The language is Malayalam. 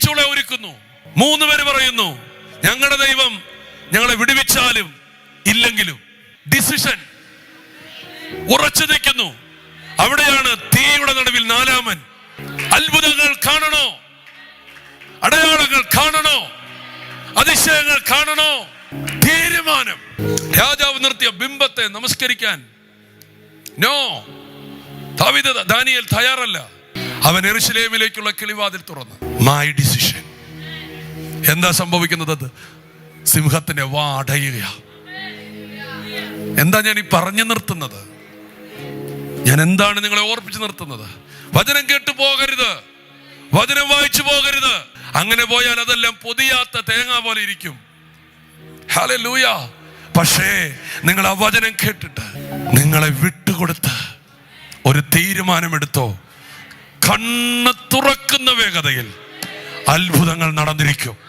തീച്ചൂളെ ഒരുക്കുന്നു. 3 പേര് പറയുന്നു, ഞങ്ങളുടെ ദൈവം ഞങ്ങളെ വിടുവിച്ചാലും ഇല്ലെങ്കിലും. ഡിസിഷൻ ഉറച്ചു നിൽക്കുന്നു. അവിടെയാണ് തീയുടെ നടുവിൽ 4-മൻ. അത്ഭുതങ്ങൾ കാണണോ? അടയാളങ്ങൾ കാണണോ? അതിശയങ്ങൾ കാണണോ? തീരുമാനം. രാജാവ് നിർത്തിയ ബിംബത്തെ നമസ്കരിക്കാൻ ദാനിയേൽ തയ്യാറല്ല. അവൻ യെരൂശലേമിലേക്കുള്ള കിളിവാതിൽ തുറന്നു. My decision. എന്താ സംഭവിക്കുന്നത്? സിംഹത്തിന്റെ വാ അടയുക. എന്താ ഞാൻ ഈ പറഞ്ഞു നിർത്തുന്നത്? ഞാൻ എന്താണ് നിങ്ങളെ ഓർപ്പിച്ചു നിർത്തുന്നത്? വചനം കേട്ടു പോകരുത്, വചനം വായിച്ചു പോകരുത്. അങ്ങനെ പോയാൽ അതെല്ലാം പൊതിയാത്ത തേങ്ങ പോലെ ഇരിക്കും. ഹല്ലേലൂയ. പക്ഷേ നിങ്ങൾ ആ വചനം കേട്ടിട്ട് നിങ്ങളെ വിട്ടുകൊടുത്ത് ഒരു തീരുമാനമെടുത്തോ, കണ്ണ് തുറക്കുന്ന വേഗതയിൽ അത്ഭുതങ്ങൾ നടന്നിരിക്കും.